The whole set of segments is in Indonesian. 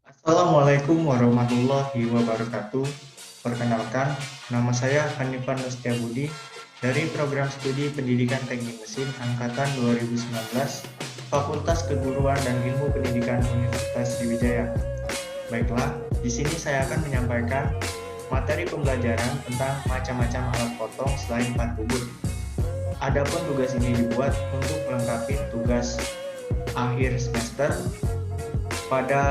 Assalamualaikum warahmatullahi wabarakatuh. Perkenalkan, nama saya Hanifan Nustiabudi dari Program Studi Pendidikan Teknik Mesin Angkatan 2019, Fakultas Keguruan dan Ilmu Pendidikan Universitas Sriwijaya. Baiklah, di sini saya akan menyampaikan materi pembelajaran tentang macam-macam alat potong selain part bubut. Adapun tugas ini dibuat untuk melengkapi tugas akhir semester pada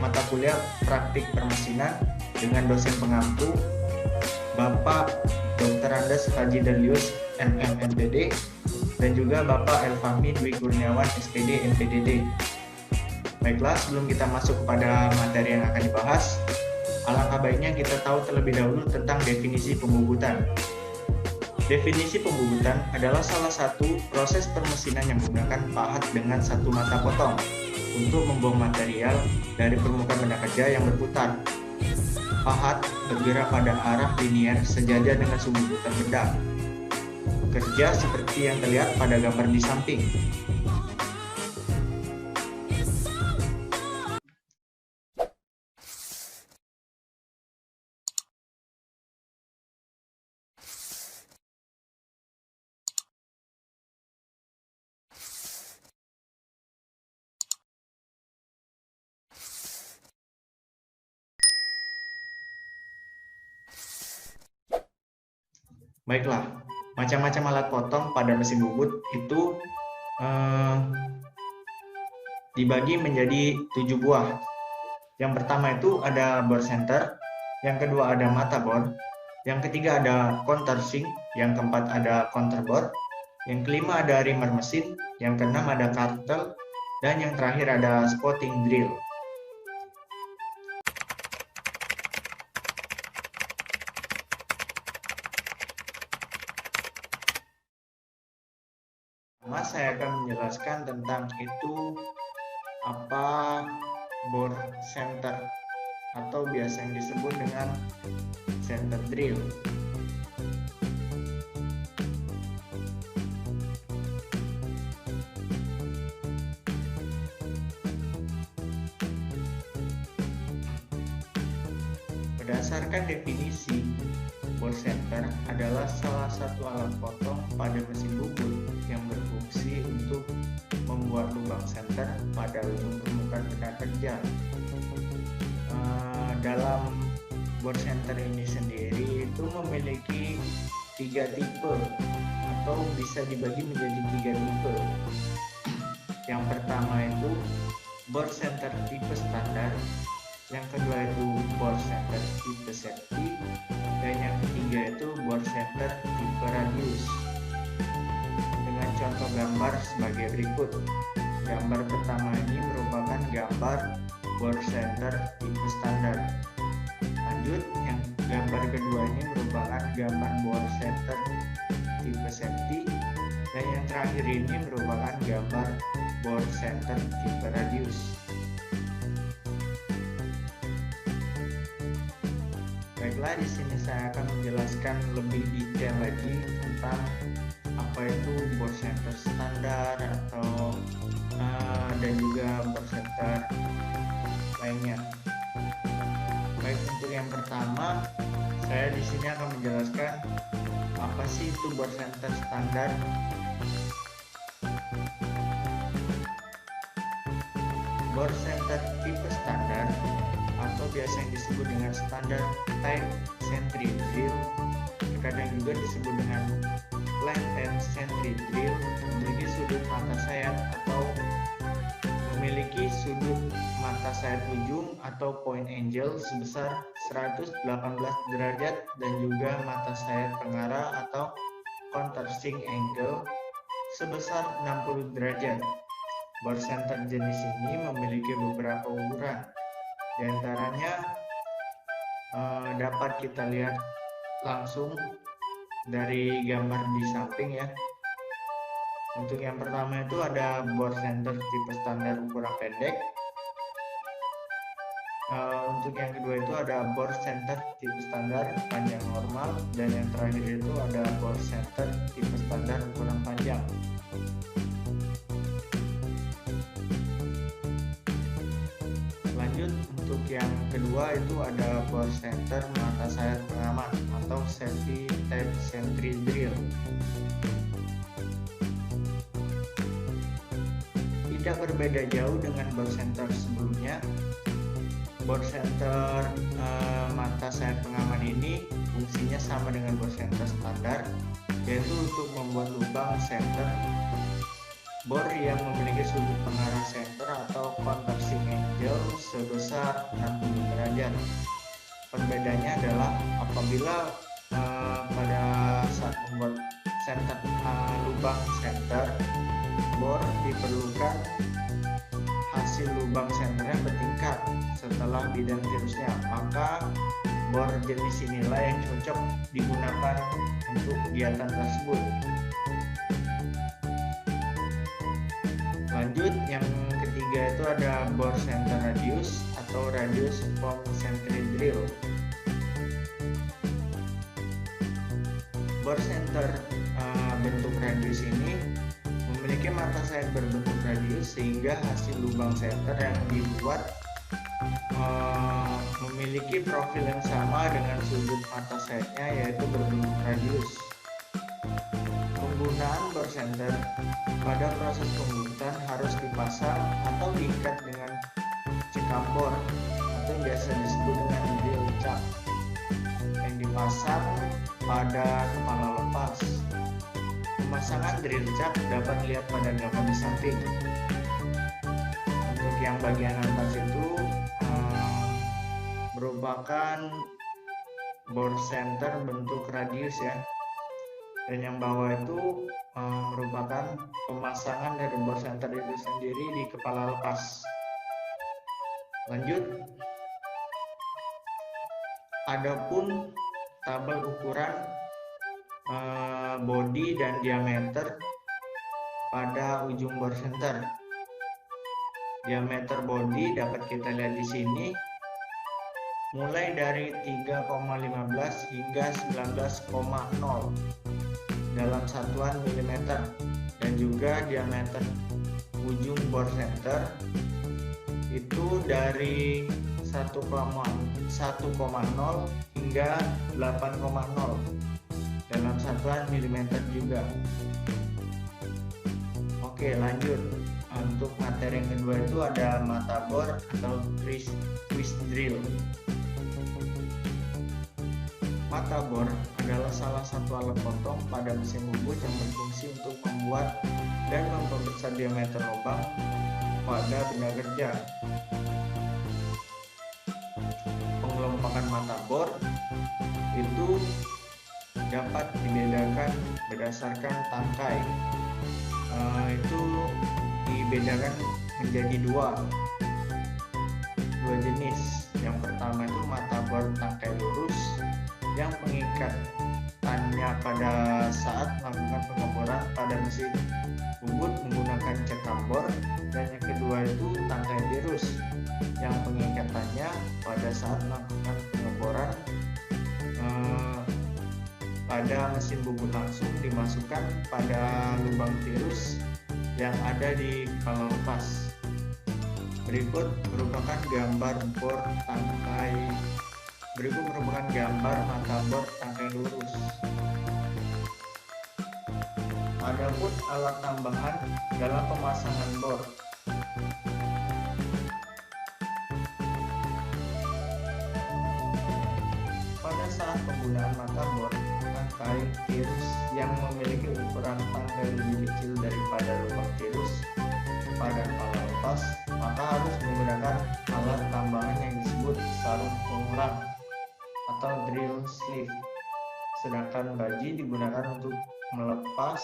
mata kuliah praktik permesinan dengan dosen pengampu Bapak Dr. Andes Haji Delius MMMPD dan juga Bapak Elfahmi Dwi Kurniawan SPD MPDD. Baiklah, sebelum kita masuk pada materi yang akan dibahas, alangkah baiknya kita tahu terlebih dahulu tentang definisi pembubutan. Definisi pembubutan adalah salah satu proses permesinan yang menggunakan pahat dengan satu mata potong untuk membuang material dari permukaan benda kerja yang berputar. Pahat bergerak pada arah linier sejajar dengan pembubutan benda kerja seperti yang terlihat pada gambar di samping. Baiklah, macam-macam alat potong pada mesin bubut itu dibagi menjadi 7 buah. Yang pertama itu ada bore center, yang kedua ada mata bore, yang ketiga ada countersink, yang keempat ada counterbore, yang kelima ada reamer mesin, yang keenam ada cartel, dan yang terakhir ada spotting drill. Saya akan menjelaskan tentang itu apa bore center atau biasa yang disebut dengan center drill. Berdasarkan definisi, bore center adalah salah satu alat potong pada mesin bubut yang berfungsi untuk membuat lubang senter pada ujung permukaan benda kerja. Dalam bore center ini sendiri itu memiliki 3 tipe atau bisa dibagi menjadi 3 tipe. Yang pertama itu bore center tipe standar, yang kedua itu bore center tipe safety, dan yang ketiga itu bore center tipe radius. Dengan contoh gambar sebagai berikut. Gambar pertama ini merupakan gambar bore center tipe standar. Lanjut, yang gambar kedua ini merupakan gambar bore center tipe safety, dan yang terakhir ini merupakan gambar bore center tipe radius. Baiklah, di sini saya akan menjelaskan lebih detail lagi tentang apa itu bore center standar atau dan juga bore center lainnya. Baik, untuk yang pertama, saya di sini akan menjelaskan apa sih itu bore center standar. Bore center tipe standar atau biasa yang disebut dengan standard type centric drill, terkadang juga disebut dengan flat and centric drill, memiliki sudut mata sayap atau memiliki sudut mata sayap ujung atau point angle sebesar 118 derajat dan juga mata sayap pengarah atau countersink angle sebesar 60 derajat. Bore center jenis ini memiliki beberapa ukuran. Di antaranya dapat kita lihat langsung dari gambar di samping ya. Untuk yang pertama itu ada bore center tipe standar ukuran pendek. Untuk yang kedua itu ada bore center tipe standar panjang normal, dan yang terakhir itu ada bore center tipe standar ukuran panjang. Lanjut, Untuk yang kedua itu ada bore center mata sayap pengaman atau safety tape sentry drill. Tidak berbeda jauh dengan bore center sebelumnya. Bore center mata sayap pengaman ini fungsinya sama dengan bore center standar, yaitu untuk membuat lubang center bor yang memiliki sudut pengarah center atau converging angle sebesar 60 derajat. Perbedaannya adalah apabila pada saat membuat center lubang center bor diperlukan hasil lubang senternya bertingkat setelah bidang tirusnya, maka bor jenis inilah yang cocok digunakan untuk kegiatan tersebut. Lanjut, yang ketiga itu ada bore center radius atau radius form sentry drill. Bore center bentuk radius ini memiliki mata sayap berbentuk radius sehingga hasil lubang center yang dibuat memiliki profil yang sama dengan sudut mata sayapnya, yaitu berbentuk radius. Penggunaan bore center pada proses pembuatan harus dipasang atau diikat dengan cekambor atau yang biasa disebut dengan drill chuck yang dipasang pada kepala lepas. Pemasangan drill chuck dapat dilihat pada gambar di samping. Untuk yang bagian atas itu merupakan bore center bentuk radius ya, dan yang bawah itu merupakan pemasangan dari bore center itu sendiri di kepala lepas. Lanjut, adapun tabel ukuran bodi dan diameter pada ujung bore center. Diameter bodi dapat kita lihat di sini, mulai dari 3,15 hingga 19,0 dalam satuan milimeter, dan juga diameter ujung bore center itu dari 1,0 hingga 8,0 dalam satuan milimeter juga. Oke, lanjut. Untuk materi yang kedua itu ada mata bor atau twist drill. Mata bor adalah salah satu alat potong pada mesin bubut yang berfungsi untuk membuat dan memperbesar diameter lubang pada benda kerja. Pengelompokan mata bor itu dapat dibedakan berdasarkan tangkai. Itu dibedakan menjadi dua jenis. Yang pertama itu mata bor tangkai lurus yang pengikatannya pada saat melakukan pengeboran pada mesin bubut menggunakan cekambor, dan yang kedua itu tangkai tirus yang pengikatannya pada saat melakukan pengeboran pada mesin bubut langsung dimasukkan pada lubang tirus yang ada di kepala lepas. Berikut merupakan gambar mata bor tangkai lurus. Adapun alat tambahan dalam pemasangan bor. Pada saat penggunaan mata bor tangkai tirus yang memiliki ukuran tangkai lebih kecil daripada lubang tirus pada kepala lepas, maka harus menggunakan alat tambahan yang disebut sarung pengurang atau drill sleeve. Sedangkan baji digunakan untuk melepas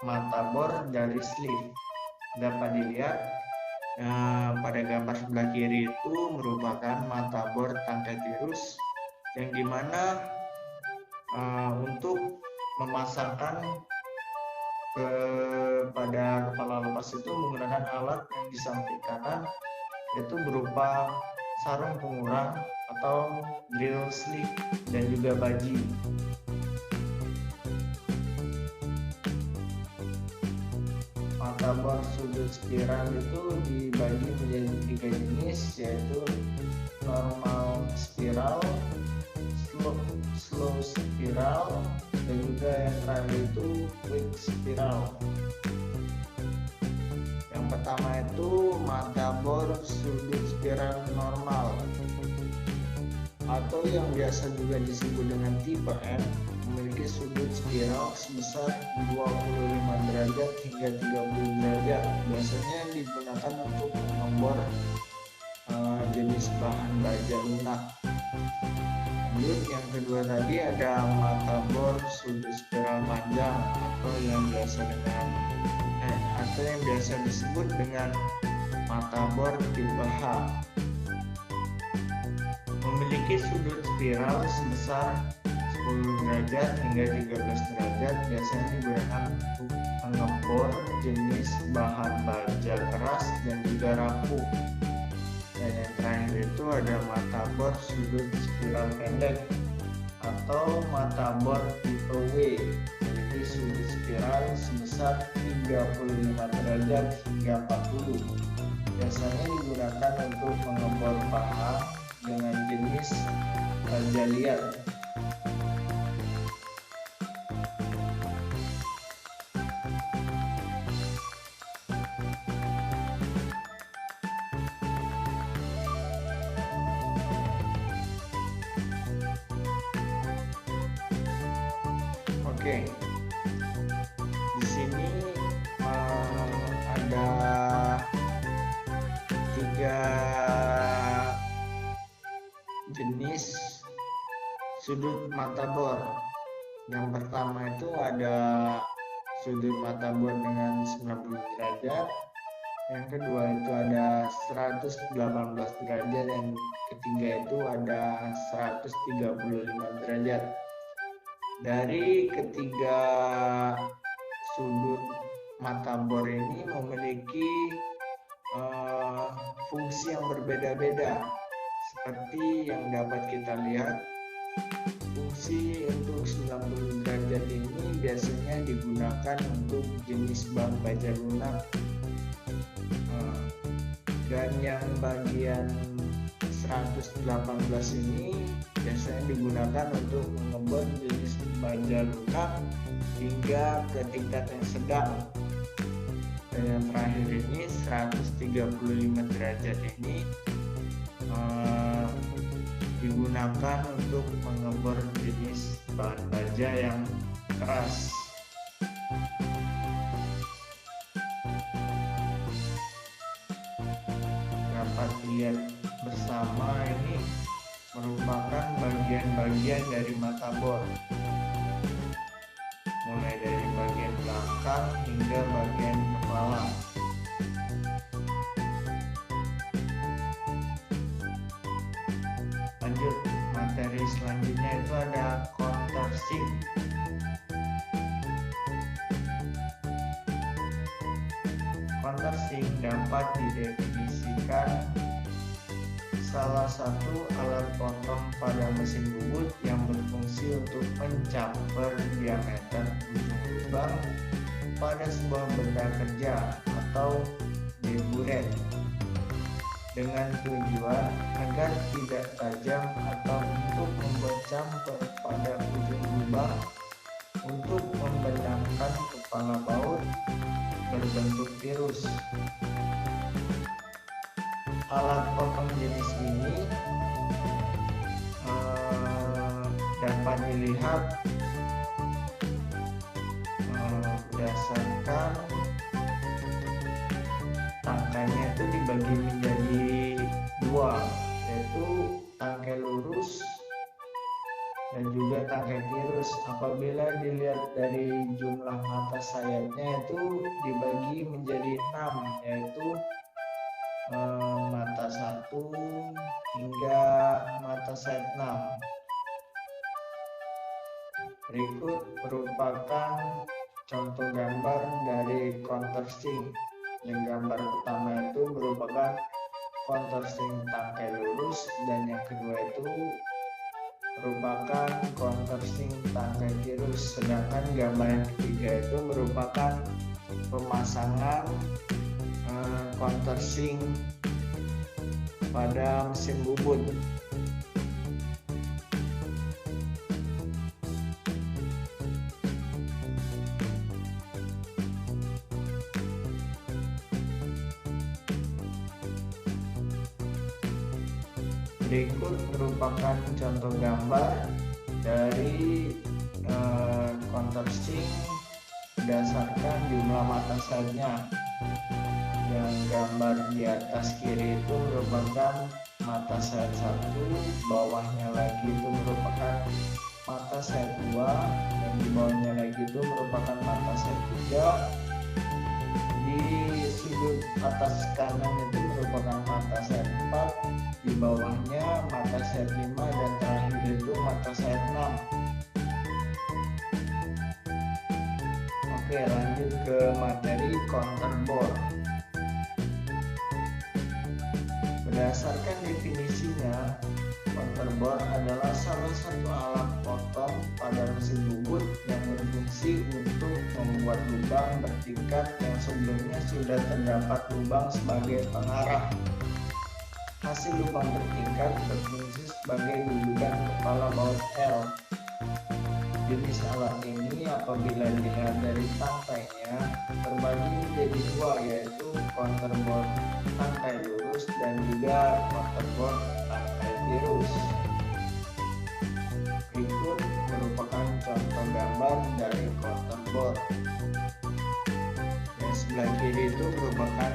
mata bor dari sleeve. Dapat dilihat pada gambar sebelah kiri itu merupakan mata bor tangkai tirus, yang dimana untuk memasangkan pada kepala lepas itu menggunakan alat yang di samping kanan, yaitu berupa sarung pengurang atau drill sleeve dan juga baji. mata bor sudut spiral itu dibagi menjadi 3 jenis, yaitu normal spiral, slow spiral, dan juga yang terakhir itu quick spiral. Yang pertama itu mata bor sudut spiral normal atau yang biasa juga disebut dengan tipe M, memiliki sudut spiral sebesar 25 derajat hingga 30 derajat. Biasanya digunakan untuk mengebor jenis bahan baja lunak. Lanjut, yang kedua tadi ada mata bor sudut spiral panjang atau yang biasa disebut dengan mata bor tipe H. Memiliki sudut spiral sebesar 10 derajat hingga 13 derajat, biasanya digunakan untuk mengebor jenis bahan baja keras dan juga rapuh. Dan yang terakhir itu ada mata bor sudut spiral pendek atau mata bor tipe W, memiliki sudut spiral sebesar 35 derajat hingga 40. Biasanya digunakan untuk mengebor bahan dengan jenis baja liat. Oke, di sini ada 3 jenis sudut mata bor. Yang pertama itu ada sudut mata bor dengan 90 derajat, yang kedua itu ada 118 derajat, yang ketiga itu ada 135 derajat. Dari ketiga sudut mata bor ini memiliki fungsi yang berbeda-beda. Seperti yang dapat kita lihat, fungsi untuk 90 derajat ini biasanya digunakan untuk jenis bahan baja lunak. Dan yang bagian 118 ini biasanya digunakan untuk mengebor jenis baja lunak hingga ke tingkat yang sedang. Dan yang terakhir ini 135 derajat ini digunakan untuk mengebor jenis bahan baja yang keras. Dapat dilihat bersama, ini merupakan bagian-bagian dari mata bor, mulai dari bagian belakang hingga bagian kepala. Lanjut, materi selanjutnya itu ada countersink. Countersink dapat didefinisikan salah satu alat potong pada mesin bubut yang berfungsi untuk mencampur diameter ujung lubang pada sebuah benda kerja atau deburet dengan tujuan agar tidak tajam atau untuk membuat campur pada ujung lubang untuk membentangkan kepala baut berbentuk tirus. Alat potong jenis ini dapat dilihat berdasarkan tangkainya itu dibagi menjadi 2, yaitu tangkai lurus dan juga tangkai tirus. Apabila dilihat dari jumlah mata sayapnya itu dibagi menjadi 6, yaitu mata 1 hingga mata sayap 6. Berikut merupakan contoh gambar dari countersink. Yang gambar pertama itu merupakan countersink tangkai lurus, dan yang kedua itu merupakan countersink tangkai tirus, sedangkan gambar yang ketiga itu merupakan pemasangan countersink pada mesin bubut. Berikut merupakan contoh gambar dari countersink berdasarkan jumlah mata selnya. Yang gambar di atas kiri itu merupakan mata sel 1, bawahnya lagi itu merupakan mata sel 2, dan di bawahnya lagi itu merupakan mata sel 3. Di sudut atas kanan itu merupakan mata sel 4, di bawahnya mata sel 5, dan terakhir itu mata sel 6. Oke, lanjut ke materi counter bore. Berdasarkan definisinya, counter bore adalah salah satu alat potong pada mesin bubut yang berfungsi untuk membuat lubang bertingkat yang sebelumnya sudah terdapat lubang sebagai pengarah. Hasil lubang bertingkat berfungsi sebagai dudukan kepala baut L. Jenis alat ini apabila dilihat dari tangkainya terbagi menjadi dua, yaitu counter bore tangkai lurus dan juga counter bore tangkai tirus. Berikut merupakan contoh gambar dari counter bore. Yang sebelah kiri itu merupakan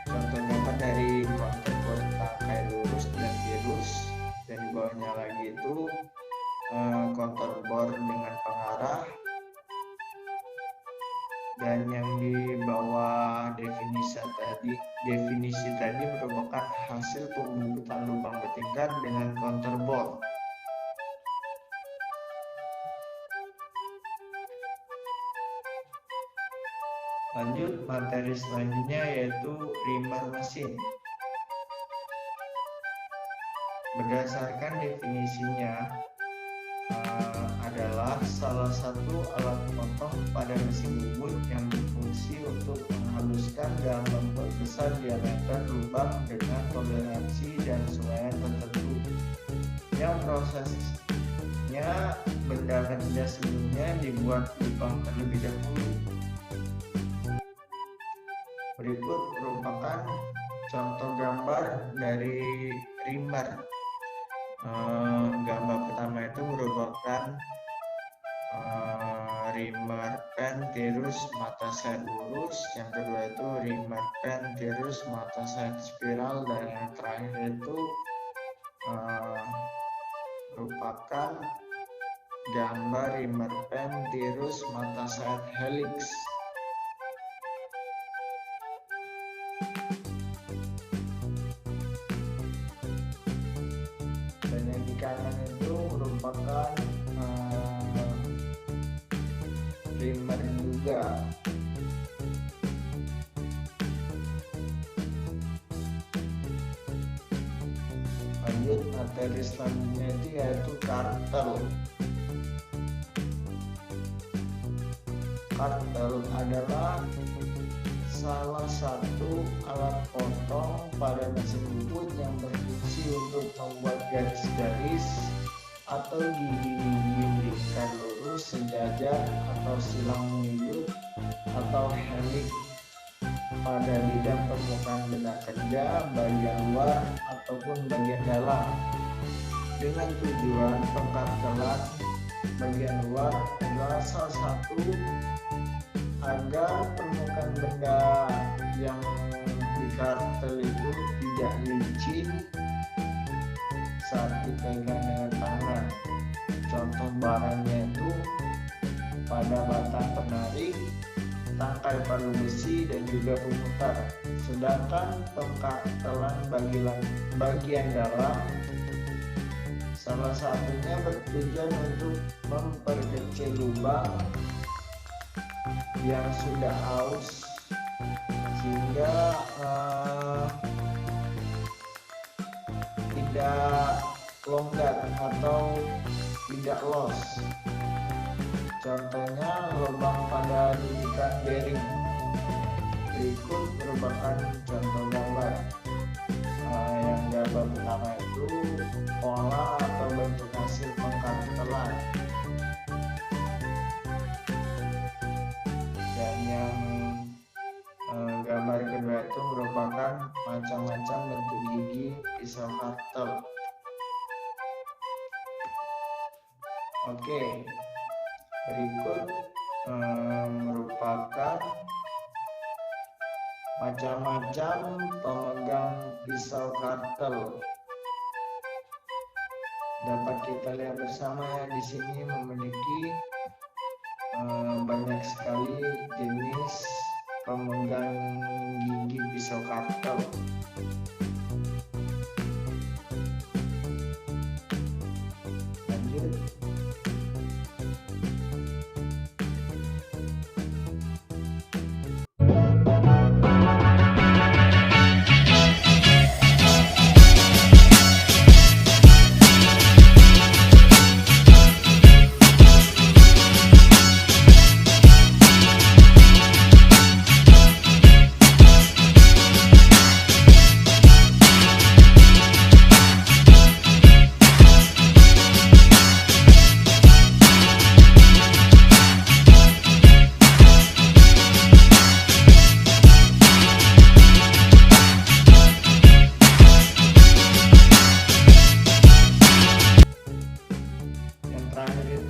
contoh gambar dari counter bore tangkai lurus dan tirus, dan di bawahnya lagi itu counter bore dengan pengarah, dan yang di bawah definisi tadi merupakan hasil pembubutan lubang bertingkat dengan counter bore. Lanjut materi selanjutnya yaitu rimmer mesin. Berdasarkan definisinya, adalah salah satu alat potong pada mesin bubut yang berfungsi untuk menghaluskan dan memperbesar diameter lubang dengan toleransi dan sunyian tertentu. Yang prosesnya benda kerja sebelumnya dibuat lubang terlebih dahulu. Berikut merupakan contoh gambar dari rimmer. Gambar pertama itu merupakan rimmer pen tirus mata sel lurus, yang kedua itu rimmer pen tirus mata sel spiral, dan yang terakhir itu merupakan gambar rimmer pen tirus mata sel helix. Dan yang di kanan itu merupakan rimmer juga. Lanjut materi selanjutnya itu yaitu kartel. Kartel adalah salah satu alat potong pada mesin bubut yang berfungsi untuk membuat garis-garis atau gigi-gigi lingkar lurus, sejajar atau silang menyudut atau helix pada bidang permukaan benda kerja, bagian luar ataupun bagian dalam, dengan tujuan pengkartelan bagian luar adalah salah satu agar permukaan benda yang dikartel itu tidak licin saat dipegang dengan tangan. Contoh barangnya itu pada batang penarik, tangkai palu besi, dan juga pemutar. Sedangkan pengkartelan bagian dalam salah satunya bertujuan untuk memperkecil lubang yang sudah aus sehingga tidak longgar atau tidak loss. Contohnya lubang pada didikan bearing. Berikut merupakan contoh gambar. Yang gambar pertama itu pola atau bentuk hasil pengkartelan. Dan yang gambar kedua itu merupakan macam-macam bentuk gigi pisau kartel. Oke, berikut merupakan macam-macam pemegang pisau kartel. Dapat kita lihat bersama di sini memiliki banyak sekali jenis pemegang gigi pisau kartel. Lanjut.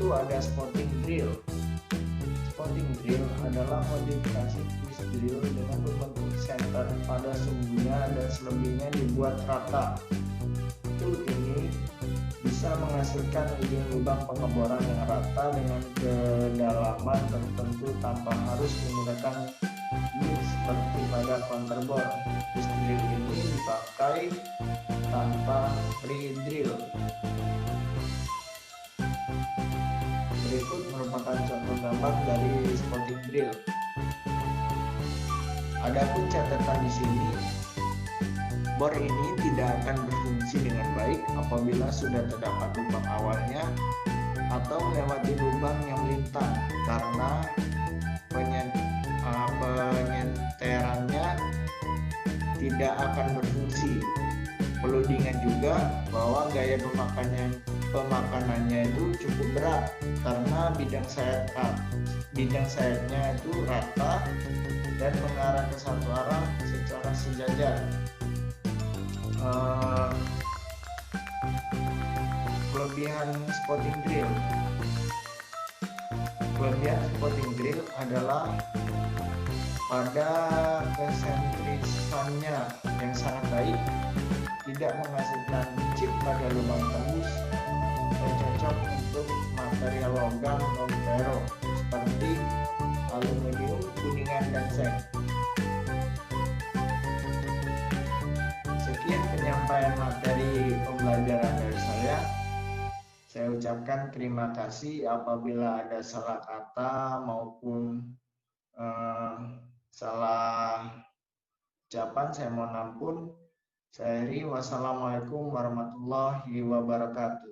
Ada spotting drill. Spotting drill adalah modifikasi twist drill dengan berbentuk center pada sumbunya dan selebihnya dibuat rata. Tool ini bisa menghasilkan ujung lubang pengeboran yang rata dengan kedalaman tertentu tanpa harus menggunakan bit seperti pada counterbore. Twist drill ini dipakai tanpa pre-drill. Berikut merupakan contoh gambar dari spotting drill. Adapun catatan di sini, bor ini tidak akan berfungsi dengan baik apabila sudah terdapat lubang awalnya atau melewati lubang yang melintang karena penyenterannya tidak akan berfungsi. Perlu diingat juga bahwa gaya pemakanannya itu cukup berat karena bidang sayapnya itu rata dan mengarah ke satu arah secara sejajar. Kelebihan spotting drill. Kelebihan spotting drill adalah pada kesentrisannya yang sangat baik, tidak menghasilkan chip pada lubang tembus, dan cocok untuk material logam non-ferro seperti aluminium, kuningan, dan zinc. Sekian penyampaian materi pembelajaran dari saya. Saya ucapkan terima kasih. Apabila ada salah kata maupun salah ucapan, saya mohon ampun. Saya Heri, wassalamualaikum warahmatullahi wabarakatuh.